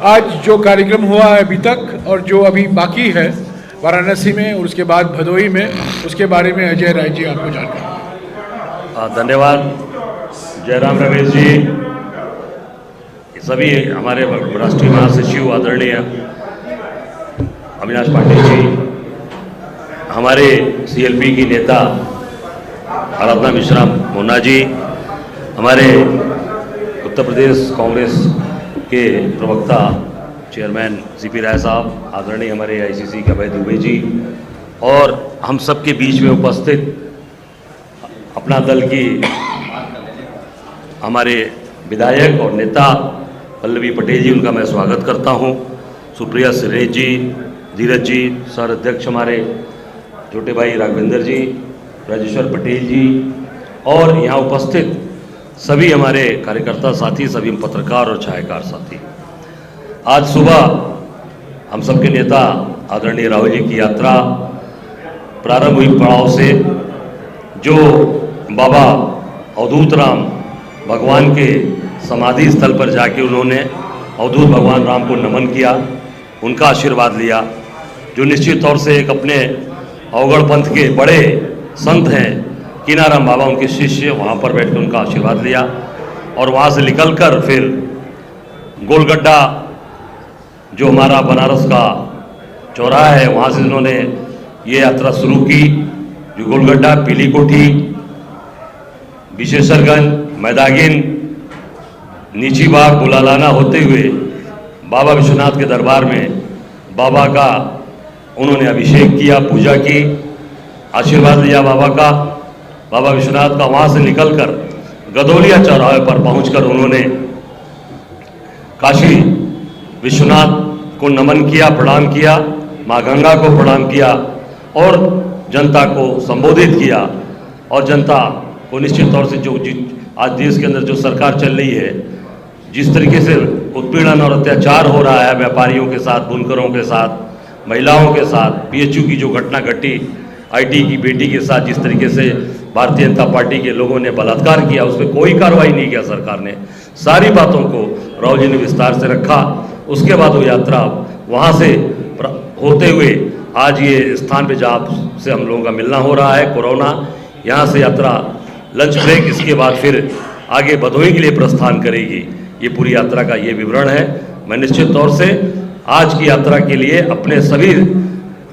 आज जो कार्यक्रम हुआ है अभी तक और जो अभी बाकी है वाराणसी में और उसके बाद भदोही में, उसके बारे में अजय राय जी आपको जानकारी। धन्यवाद जयराम रमेश जी, सभी हमारे राष्ट्रीय महासचिव आदरणीय अविनाश पाटिल जी, हमारे सीएलपी की नेता आराधना मिश्रा मोना जी, हमारे उत्तर प्रदेश कांग्रेस के प्रवक्ता चेयरमैन सीपी राय साहब, आदरणीय हमारे आईसीसी के अभय दुबे जी, और हम सब के बीच में उपस्थित अपना दल की हमारे विधायक और नेता पल्लवी पटेल जी, उनका मैं स्वागत करता हूं। सुप्रिया सुरेश जी, धीरज जी, सर अध्यक्ष हमारे छोटे भाई राघवेंद्र जी, राजेश्वर पटेल जी, और यहाँ उपस्थित सभी हमारे कार्यकर्ता साथी, सभी पत्रकार और छायाकार साथी। आज सुबह हम सबके नेता आदरणीय राहुल जी की यात्रा प्रारंभ हुई पड़ाव से, जो बाबा अवधूत राम भगवान के समाधि स्थल पर जाके उन्होंने अवधूत भगवान राम को नमन किया, उनका आशीर्वाद लिया, जो निश्चित तौर से एक अपने अवगढ़ पंथ के बड़े संत हैं कीनाराम बाबा, उनके शिष्य, वहाँ पर बैठकर उनका आशीर्वाद लिया और वहाँ से निकलकर फिर गोलगड्ढा जो हमारा बनारस का चौराहा है, वहाँ से उन्होंने ये यात्रा शुरू की, जो गोलगड्ढा, पीली कोठी, विशेषरगंज, मैदागिन, नीची बाग, बुलालाना होते हुए बाबा विश्वनाथ के दरबार में बाबा का उन्होंने अभिषेक किया, पूजा की, आशीर्वाद लिया बाबा का। बाबा विश्वनाथ का वहाँ से निकलकर गदौलिया चौराहे पर पहुंचकर उन्होंने काशी विश्वनाथ को नमन किया, प्रणाम किया, माँ गंगा को प्रणाम किया और जनता को संबोधित किया। और जनता को निश्चित तौर से जो आज देश के अंदर जो सरकार चल रही है, जिस तरीके से उत्पीड़न और अत्याचार हो रहा है व्यापारियों के साथ, बुनकरों के साथ, महिलाओं के साथ, पीएचयू की जो घटना घटी, आईटी की बेटी के साथ जिस तरीके से भारतीय जनता पार्टी के लोगों ने बलात्कार किया, उस पर कोई कार्रवाई नहीं किया सरकार ने। सारी बातों को राहुल जी ने विस्तार से रखा। उसके बाद वो यात्रा वहाँ से होते हुए आज ये स्थान पे जहाँ से हम लोगों का मिलना हो रहा है, कोरोना, यहाँ से यात्रा लंच ब्रेक, इसके बाद फिर आगे भदोही के लिए प्रस्थान करेगी। ये पूरी यात्रा का ये विवरण है। मैं निश्चित तौर से आज की यात्रा के लिए अपने सभी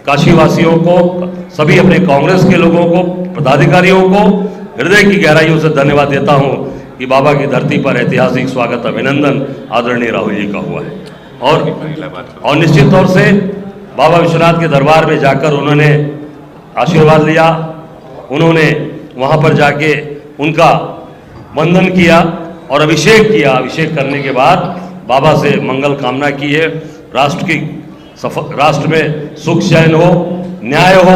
काशीवासियों को, सभी अपने कांग्रेस के लोगों को, पदाधिकारियों को हृदय की गहराइयों से धन्यवाद देता हूं कि बाबा की धरती पर ऐतिहासिक स्वागत, अभिनंदन आदरणीय राहुल जी का हुआ है। और निश्चित तौर से बाबा विश्वनाथ के दरबार में जाकर उन्होंने आशीर्वाद लिया, उन्होंने वहां पर जाके उनका वंदन किया और अभिषेक किया। अभिषेक करने के बाद बाबा से मंगल कामना की है, राष्ट्र में सुख चैन हो, न्याय हो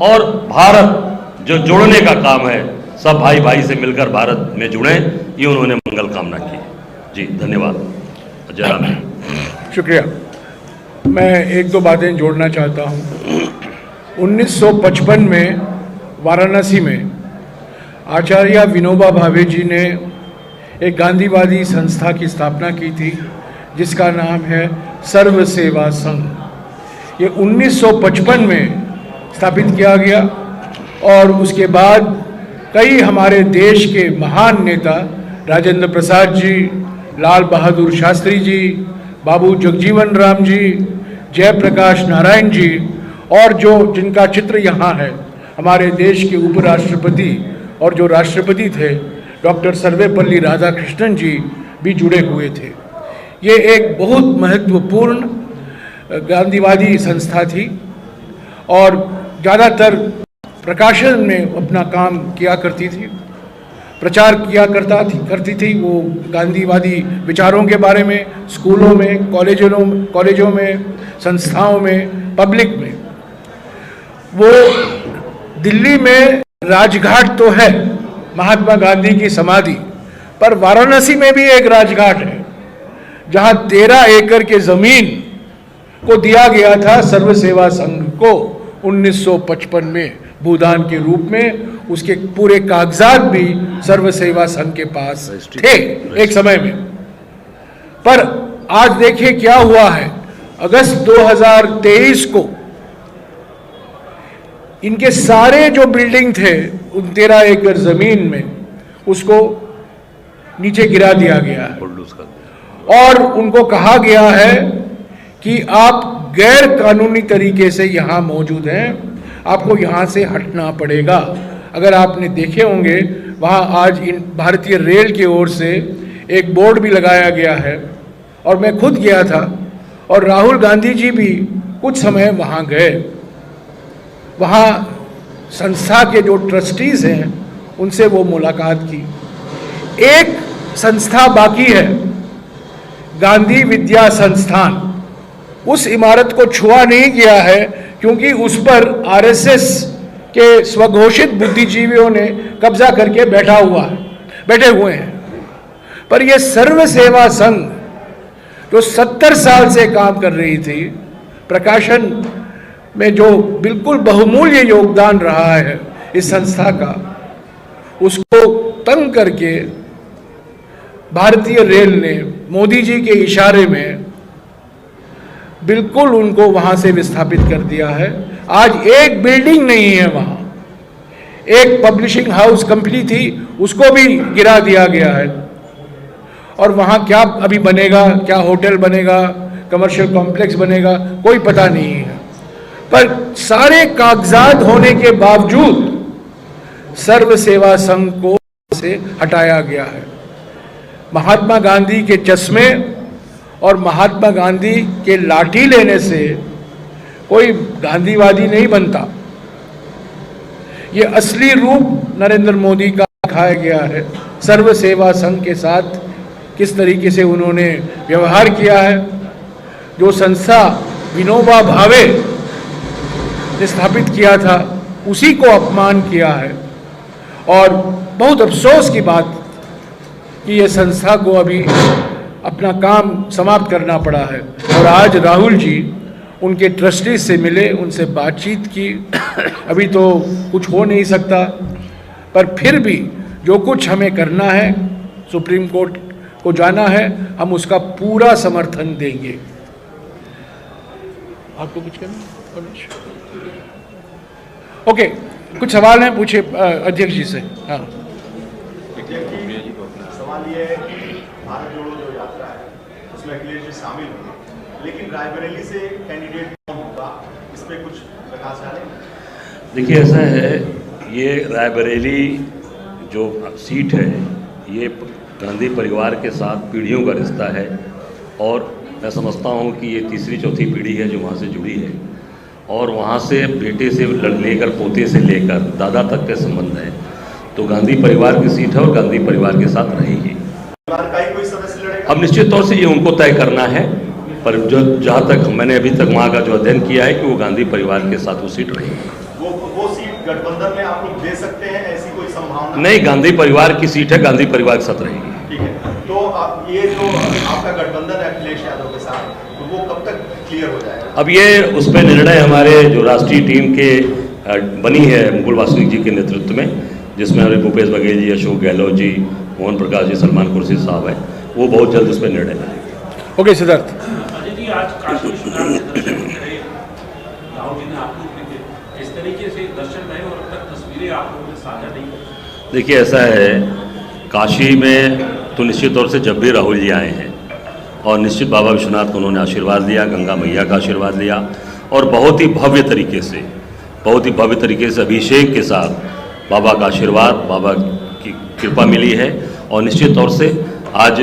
और भारत जो जोड़ने का काम है, सब भाई भाई से मिलकर भारत में जुड़े, ये उन्होंने मंगल कामना की। जी धन्यवाद। जयराम। शुक्रिया। मैं एक दो बातें जोड़ना चाहता हूँ। 1955 में वाराणसी में आचार्य विनोबा भावे जी ने एक गांधीवादी संस्था की स्थापना की थी, जिसका नाम है सर्व सेवा संघ। ये 1955 में स्थापित किया गया और उसके बाद कई हमारे देश के महान नेता, राजेंद्र प्रसाद जी, लाल बहादुर शास्त्री जी, बाबू जगजीवन राम जी, जयप्रकाश नारायण जी, और जो जिनका चित्र यहाँ है, हमारे देश के उपराष्ट्रपति और जो राष्ट्रपति थे डॉक्टर सर्वेपल्ली राधाकृष्णन जी भी जुड़े हुए थे। ये एक बहुत महत्वपूर्ण गांधीवादी संस्था थी और ज़्यादातर प्रकाशन में अपना काम किया करती थी, प्रचार किया करती थी वो गांधीवादी विचारों के बारे में, स्कूलों में, कॉलेजों में, संस्थाओं में, पब्लिक में। वो दिल्ली में राजघाट तो है, महात्मा गांधी की समाधि, पर वाराणसी में भी एक राजघाट है जहां 13 एकड़ के जमीन को दिया गया था सर्व सेवा संघ को 1955 में भूदान के रूप में। उसके पूरे कागजात भी सर्व सेवा संघ के पास थे एक समय में। पर आज देखिए क्या हुआ है। अगस्त 2023 को इनके सारे जो बिल्डिंग थे उन 13 एकड़ जमीन में उसको नीचे गिरा दिया गया है और उनको कहा गया है कि आप गैर कानूनी तरीके से यहाँ मौजूद हैं, आपको यहाँ से हटना पड़ेगा। अगर आपने देखे होंगे वहाँ आज इन भारतीय रेल की ओर से एक बोर्ड भी लगाया गया है और मैं खुद गया था और राहुल गांधी जी भी कुछ समय वहाँ गए। वहाँ संस्था के जो ट्रस्टीज़ हैं उनसे वो मुलाकात की। एक संस्था बाकी है, गांधी विद्या संस्थान। उस इमारत को छुआ नहीं गया है क्योंकि उस पर आरएसएस के स्वघोषित बुद्धिजीवियों ने कब्जा करके बैठे हुए हैं। पर यह सर्व सेवा संघ जो 70 साल से काम कर रही थी, प्रकाशन में जो बिल्कुल बहुमूल्य योगदान रहा है इस संस्था का, उसको तंग करके भारतीय रेल ने मोदी जी के इशारे में बिल्कुल उनको वहां से विस्थापित कर दिया है। आज एक बिल्डिंग नहीं है वहां। एक पब्लिशिंग हाउस कंपनी थी, उसको भी गिरा दिया गया है और वहां क्या अभी बनेगा, क्या होटल बनेगा, कमर्शियल कॉम्प्लेक्स बनेगा, कोई पता नहीं है। पर सारे कागजात होने के बावजूद सर्व सेवा संघ को से हटाया गया है। महात्मा गांधी के चश्मे और महात्मा गांधी के लाठी लेने से कोई गांधीवादी नहीं बनता। ये असली रूप नरेंद्र मोदी का दिखाया गया है। सर्व सेवा संघ के साथ किस तरीके से उन्होंने व्यवहार किया है। जो संस्था विनोबा भावे ने स्थापित किया था उसी को अपमान किया है और बहुत अफसोस की बात कि ये संस्था को अभी अपना काम समाप्त करना पड़ा है। और आज राहुल जी उनके ट्रस्टी से मिले, उनसे बातचीत की। अभी तो कुछ हो नहीं सकता, पर फिर भी जो कुछ हमें करना है, सुप्रीम कोर्ट को जाना है, हम उसका पूरा समर्थन देंगे। आपको कुछ करना? ओके, कुछ सवाल हैं, पूछे अध्यक्ष जी से। हाँ, सवाल ये है कि भारत जोड़ो जो यात्रा है उसमें अखिलेश जी शामिल होंगे, लेकिन रायबरेली से कैंडिडेट कौन होगा, इस पर कुछ बता चाहें? देखिए, ऐसा है, ये रायबरेली जो सीट है ये गांधी परिवार के साथ पीढ़ियों का रिश्ता है और मैं समझता हूँ कि ये तीसरी चौथी पीढ़ी है जो वहाँ से जुड़ी है और वहाँ से बेटे से लेकर पोते से लेकर दादा तक के संबंध है। तो गांधी परिवार की सीट है और गांधी परिवार के साथ रहेगी। कोई सदस्य लड़ेगा? अब निश्चित तौर से ये उनको तय करना है, पर जो जहाँ तक मैंने अभी तक वहाँ का जो अध्ययन किया है कि वो गांधी परिवार के साथ वो सीट रहेगी। वो सीट गठबंधन में आप लोग दे सकते हैं, ऐसी कोई संभावना नहीं? गांधी परिवार की सीट है, गांधी परिवार के साथ रहेगी। ठीक है, तो ये जो आपका गठबंधन है अखिलेश यादव के साथ, तो वो कब तक क्लियर हो जाएगा? अब ये उस पर निर्णय हमारे जो राष्ट्रीय टीम के बनी है मुकुल वासनिक जी के नेतृत्व में, जिसमें हमारे भूपेश बघेल जी, अशोक गहलोत जी, मोहन प्रकाश जी, सलमान खुर्शीद साहब है, वो बहुत जल्द उस पर निर्णय लेंगे। ओके सिद्धार्थ जी, आज काशी विश्वनाथ के दर्शन करे राहुल जी ने आप लोग भी थे, इस तरीके से दर्शन रहे और अब तक तस्वीरें आप लोगों ने साझा नहीं की। देखिए, ऐसा है, काशी में तो निश्चित तौर से जब भी राहुल जी आए हैं और निश्चित बाबा विश्वनाथ को उन्होंने आशीर्वाद लिया, गंगा मैया का आशीर्वाद लिया और बहुत ही भव्य तरीके से अभिषेक के साथ बाबा का आशीर्वाद, बाबा की कृपा मिली है। और निश्चित तौर से आज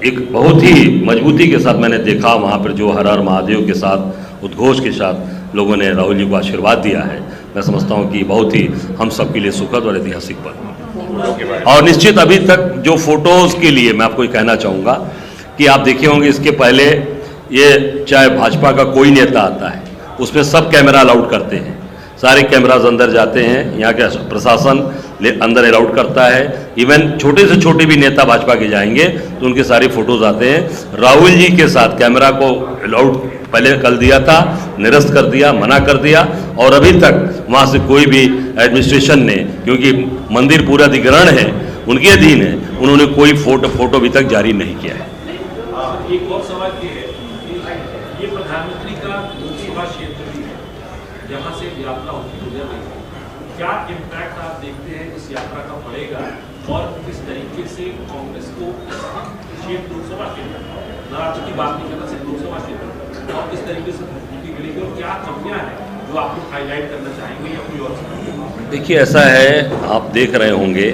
एक बहुत ही मजबूती के साथ मैंने देखा वहाँ पर जो हर हर महादेव के साथ उद्घोष के साथ लोगों ने राहुल जी को आशीर्वाद दिया है। मैं समझता हूँ कि बहुत ही हम सबके लिए सुखद और ऐतिहासिक पल। और निश्चित अभी तक जो फोटोज़ के लिए मैं आपको ये कहना चाहूँगा कि आप देखे होंगे इसके पहले ये चाहे भाजपा का कोई नेता आता है उसमें सब कैमरा अलाउड करते हैं, सारे कैमराज अंदर जाते हैं, यहाँ के प्रशासन अंदर अलाउड करता है। इवन छोटे से छोटे भी नेता भाजपा के जाएंगे तो उनके सारे फोटोज आते हैं। राहुल जी के साथ कैमरा को अलाउड पहले कर दिया था, निरस्त कर दिया, मना कर दिया और अभी तक वहाँ से कोई भी एडमिनिस्ट्रेशन ने, क्योंकि मंदिर पूरा अधिग्रहण है, उनके अधीन है, उन्होंने कोई फोटो अभी तक जारी नहीं किया है। एक और सवाल ये है कि ये प्रधानमंत्री का लोकसभा क्षेत्र भी है जहाँ से यात्रा होती गुजर रही है, क्या इम्पैक्ट आप देखते हैं इस यात्रा का पड़ेगा और किस तरीके से कांग्रेस को क्षेत्र लोकसभा क्षेत्र, राज्य की बात नहीं करना, सिर्फ लोकसभा क्षेत्र, और किस तरीके से मजबूती मिलेगी और क्या कमियां हैं जो आप लोग हाईलाइट करना चाहेंगे या कोई और? देखिए ऐसा है, आप देख रहे होंगे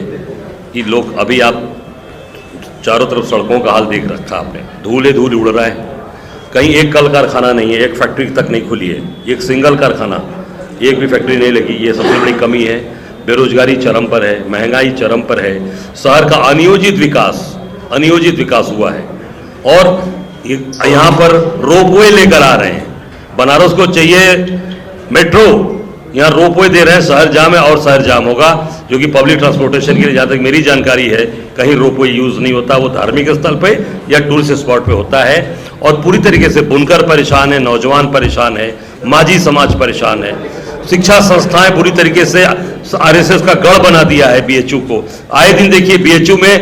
कि लोग अभी आप चारों तरफ सड़कों का हाल देख रखा आपने, धूल ही धूल उड़ रहा है, कहीं एक कल कारखाना नहीं है, एक फैक्ट्री तक नहीं खुली है, एक सिंगल कारखाना, एक भी फैक्ट्री नहीं लगी, ये सबसे बड़ी कमी है। बेरोजगारी चरम पर है, महंगाई चरम पर है, शहर का अनियोजित विकास हुआ है और यहाँ पर रोपवे लेकर आ रहे हैं। बनारस को चाहिए मेट्रो, यहाँ रोपवे दे रहे हैं, शहर जाम है और शहर जाम होगा, जो कि पब्लिक ट्रांसपोर्टेशन के लिए जहाँ तक मेरी जानकारी है कहीं रोपवे यूज़ नहीं होता, वो धार्मिक स्थल पे या टूरिस्ट स्पॉट पे होता है। और पूरी तरीके से बुनकर परेशान है, नौजवान परेशान है, माझी समाज परेशान है, शिक्षा संस्थाएं पूरी तरीके से आरएसएस का गढ़ बना दिया है बीएचयू को। आए दिन देखिए बीएचयू में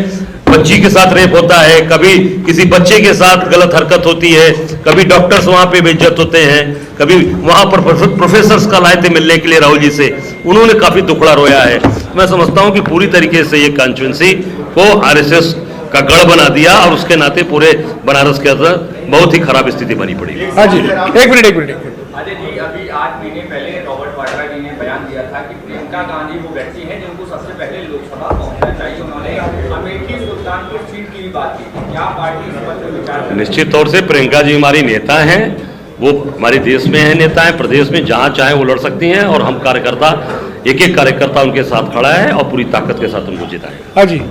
बच्ची के साथ रेप होता है, कभी किसी बच्चे के साथ गलत हरकत होती है, कभी डॉक्टर्स वहां पे बेइज्जत होते हैं, कभी वहां पर प्रोफेसर्स का लाए थे मिलने के लिए राहुल जी से, उन्होंने काफी दुखड़ा रोया है। मैं समझता हूं कि पूरी तरीके से ये कॉन्स्टिट्यूंसी को आरएसएस का गढ़ बना दिया और उसके नाते पूरे बनारस के अंदर बहुत ही खराब स्थिति बनी पड़ी। हाँ जी, एक मिनट अजय जी, अभी 8 महीने पहले रॉबर्ट वाड्रा जी ने बयान दिया था कि प्रियंका गांधी वो व्यक्ति है जिनको सबसे पहले लोकसभा पहुंचना चाहिए। उन्होंने अमेठी सुल्तानपुर सीट की भी बात की थी, क्या पार्टी इस पर विचार? निश्चित तौर से प्रियंका जी हमारी नेता हैं, वो हमारे देश में है नेता है, प्रदेश में जहाँ चाहे वो लड़ सकती हैं और हम कार्यकर्ता, एक एक कार्यकर्ता उनके साथ खड़ा है और पूरी ताकत के साथ उनको जिताएं। हाँ जी,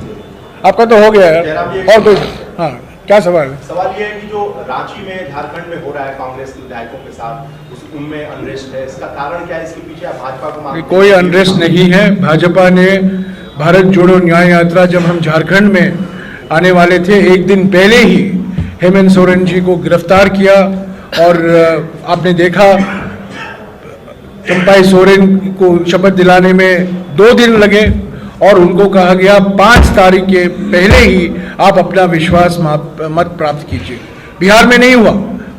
आपका तो हो गया है और कोई? हाँ, क्या सवाल है? सवाल ये है कि जो रांची में झारखंड में हो रहा है कांग्रेस के विधायकों के साथ, उनमें अनरेस्ट है, इसका कारण क्या है? इसके पीछे भाजपा को कोई अनरेस्ट नहीं है। भाजपा ने भारत जोड़ो न्याय यात्रा, जब हम झारखंड में आने वाले थे, एक दिन पहले ही हेमंत सोरेन जी को गिरफ्तार किया और आपने देखा चंपाई सोरेन को शपथ दिलाने में 2 दिन लगे और उनको कहा गया 5 तारीख के पहले ही आप अपना विश्वास मत प्राप्त कीजिए। बिहार में नहीं हुआ,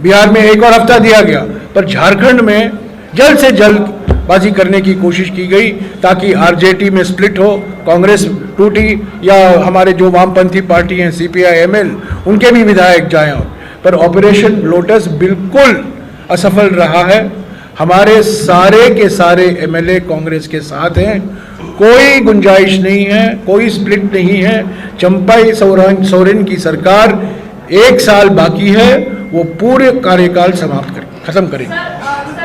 बिहार में 1 और हफ्ता दिया गया, पर झारखंड में जल्द से जल्द बाजी करने की कोशिश की गई ताकि आरजेडी में स्प्लिट हो, कांग्रेस टूटी या हमारे जो वामपंथी पार्टी हैं सीपीआई एमएल, उनके भी विधायक जाएं। पर ऑपरेशन लोटस बिल्कुल असफल रहा है। हमारे सारे के सारे एमएलए कांग्रेस के साथ हैं, कोई गुंजाइश नहीं है, कोई स्प्लिट नहीं है। चंपाई सोरेन की सरकार 1 साल बाकी है, वो पूरे कार्यकाल खत्म करेगी। सर,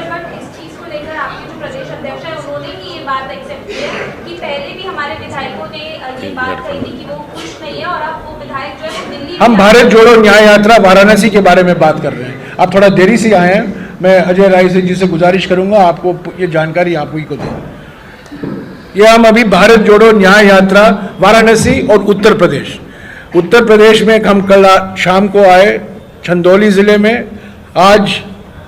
बट इस चीज को लेकर आपके जो प्रदेश अध्यक्ष हैं उन्होंने भी ये बात एक्सेप्ट की है कि पहले भी हमारे विधायकों ने ये बात कही थी कि वो खुश नहीं है और अब वो विधायक जो है दिल्ली। हम भारत जोड़ो न्याय यात्रा वाराणसी के बारे में बात कर रहे हैं, आप थोड़ा देरी से आए हैं। मैं अजय राय जी से गुजारिश करूंगा आपको ये जानकारी आप ही को दें। ये हम अभी भारत जोड़ो न्याय यात्रा वाराणसी और उत्तर प्रदेश में हम कल शाम को आए चंदौली जिले में। आज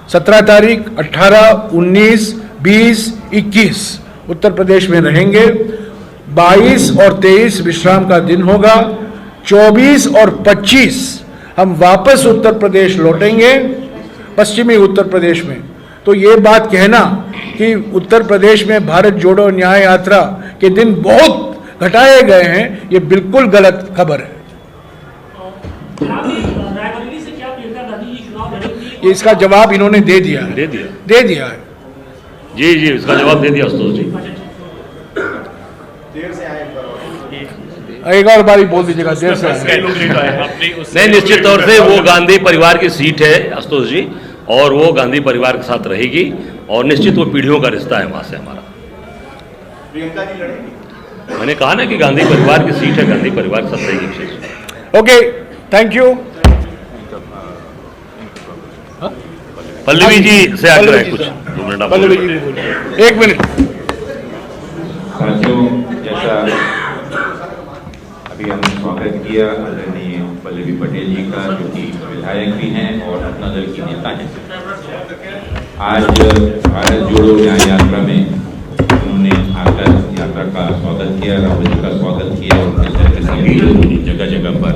17 तारीख, 18, 19, 20, 21 उत्तर प्रदेश में रहेंगे। 22 और 23 विश्राम का दिन होगा। 24 और 25 हम वापस उत्तर प्रदेश लौटेंगे, पश्चिमी उत्तर प्रदेश में। तो ये बात कहना कि उत्तर प्रदेश में भारत जोड़ो न्याय यात्रा के दिन बहुत घटाए गए हैं, ये बिल्कुल गलत खबर है। ये इसका जवाब इन्होंने दे दिया है। दे दिया है जी, इसका जवाब दे दिया आशुतोष जी। देर से आए एक और बारी बोल दीजिएगा, देर से आए। नहीं, निश्चित तौर से वो गांधी परिवार की सीट है आशुतोष जी, और वो गांधी परिवार के साथ रहेगी और निश्चित वो पीढ़ियों का रिश्ता है वहां से हमारा। प्रियंका जी लड़ेंगी? मैंने कहा ना कि गांधी परिवार की सीट है, गांधी परिवार के साथ रहेगी। Okay, thank you. Pallavi ji से आग्रह है कुछ 2 मिनट। पल्लवी जी 1 मिनट। साथियों, जैसा अभी हमने स्वागत किया आदरणीय पल्लवी पटेल जी का, जो कि विधायक भी हैं और अपना दल की नेता हैं। आज भारत जोड़ो न्याय यात्रा में उन्होंने आकर यात्रा का स्वागत किया, राहुल जी का स्वागत किया और उनके सभी लोगों ने जगह जगह पर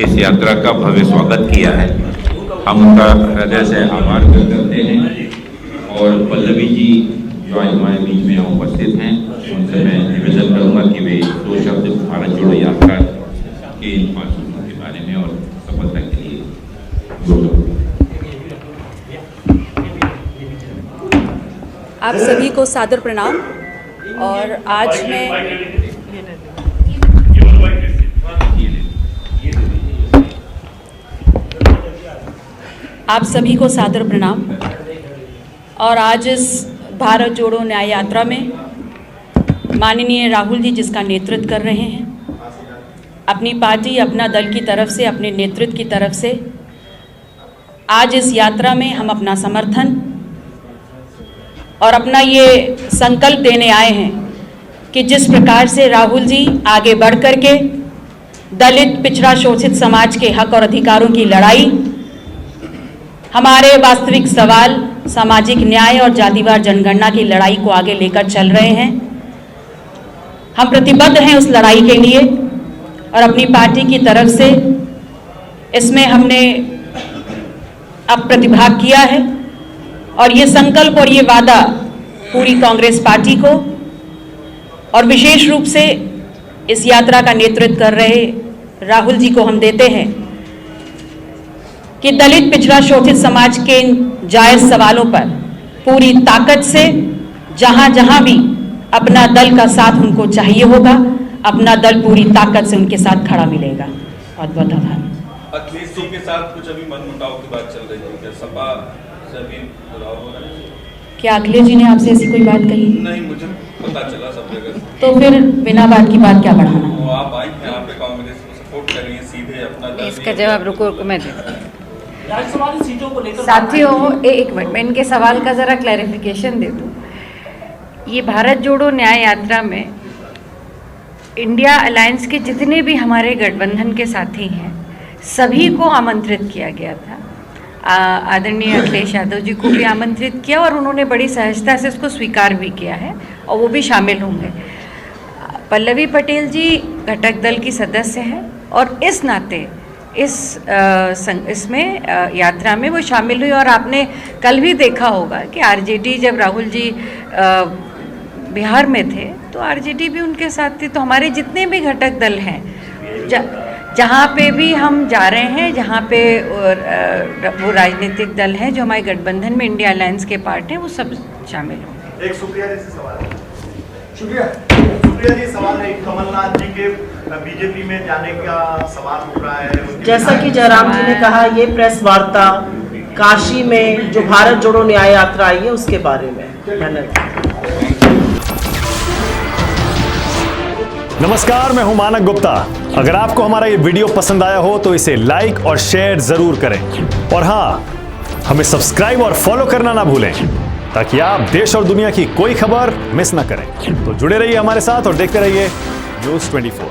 इस यात्रा का भव्य स्वागत किया है। हम उनका हृदय से आभार व्यक्त करते हैं और पल्लवी जी जो आज हमारे बीच में उपस्थित हैं उनसे मैं निवेदन करूंगा कि वे 2 शब्द भारत जोड़ो यात्रा के इन 5 सूत्रों के बारे में और सफलता के लिए आप सभी को सादर प्रणाम। और आज मैं आप सभी को सादर प्रणाम। और आज इस भारत जोड़ो न्याय यात्रा में माननीय राहुल जी जिसका नेतृत्व कर रहे हैं, अपनी पार्टी अपना दल की तरफ से, अपने नेतृत्व की तरफ से आज इस यात्रा में हम अपना समर्थन और अपना ये संकल्प देने आए हैं कि जिस प्रकार से राहुल जी आगे बढ़ कर के दलित पिछड़ा शोषित समाज के हक और अधिकारों की लड़ाई, हमारे वास्तविक सवाल सामाजिक न्याय और जातिवार जनगणना की लड़ाई को आगे लेकर चल रहे हैं। हम प्रतिबद्ध हैं उस लड़ाई के लिए और अपनी पार्टी की तरफ से इसमें हमने अब प्रतिभाग किया है। और ये संकल्प और ये वादा पूरी कांग्रेस पार्टी को और विशेष रूप से इस यात्रा का नेतृत्व कर रहे राहुल जी को हम देते हैं कि दलित पिछड़ा शोषित समाज के इन जायज़ सवालों पर पूरी ताकत से जहां जहां भी अपना दल का साथ उनको चाहिए होगा, अपना दल पूरी ताकत से उनके साथ खड़ा मिलेगा। बहुत बहुत आभार। अखिलेश जी के साथ कुछ अभी मनमुटाव की बात चल रही है, क्या सपा से अभी जुड़ाव हो रहा है? क्या अखिलेश जी ने आपसे ऐसी कोई बात कही? नहीं, मुझे पता चला सब जगह। तो फिर बिना बात की बात क्या बढ़ाना? वो आप आई हैं, यहाँ पे कांग्रेस को सपोर्ट कर रही हैं सीधे अपना दल। इसका जवाब रुको मैं दे राज्यसभा सीटों को लेकर साथियों, एक मिनट मैं इनके सवाल का ज़रा क्लैरिफिकेशन दे दूँ। ये भारत जोड़ो न्याय यात्रा में इंडिया अलायंस के जितने भी हमारे गठबंधन के साथी हैं सभी को आमंत्रित किया गया था। आदरणीय अखिलेश यादव जी को भी आमंत्रित किया और उन्होंने बड़ी सहजता से इसको स्वीकार भी किया है और वो भी शामिल होंगे। पल्लवी पटेल जी घटक दल की सदस्य हैं और इस नाते इसमें यात्रा में वो शामिल हुई। और आपने कल भी देखा होगा कि आरजेडी जब राहुल जी बिहार में थे तो आरजेडी भी उनके साथ थी। तो हमारे जितने भी घटक दल हैं जहाँ पे भी हम जा रहे हैं, जहाँ पे वो राजनीतिक दल हैं जो हमारे गठबंधन में इंडिया अलायंस के पार्ट हैं, वो सब शामिल होंगे। एक सुप्रिया जी से सवाल है। सुप्रिया जी सवाल है, कमलनाथ जी के बीजेपी में जाने का सवाल उठ रहा है। जैसा कि जयराम जी ने कहा, ये प्रेस वार्ता काशी में जो भारत जोड़ो न्याय यात्रा आई है उसके बारे में। धन्यवाद। नमस्कार, मैं हूं मानक गुप्ता। अगर आपको हमारा ये वीडियो पसंद आया हो तो इसे लाइक और शेयर जरूर करें और हाँ, हमें सब्सक्राइब और फॉलो करना ना भूलें ताकि आप देश और दुनिया की कोई खबर मिस ना करें। तो जुड़े रहिए हमारे साथ और देखते रहिए न्यूज़ 24।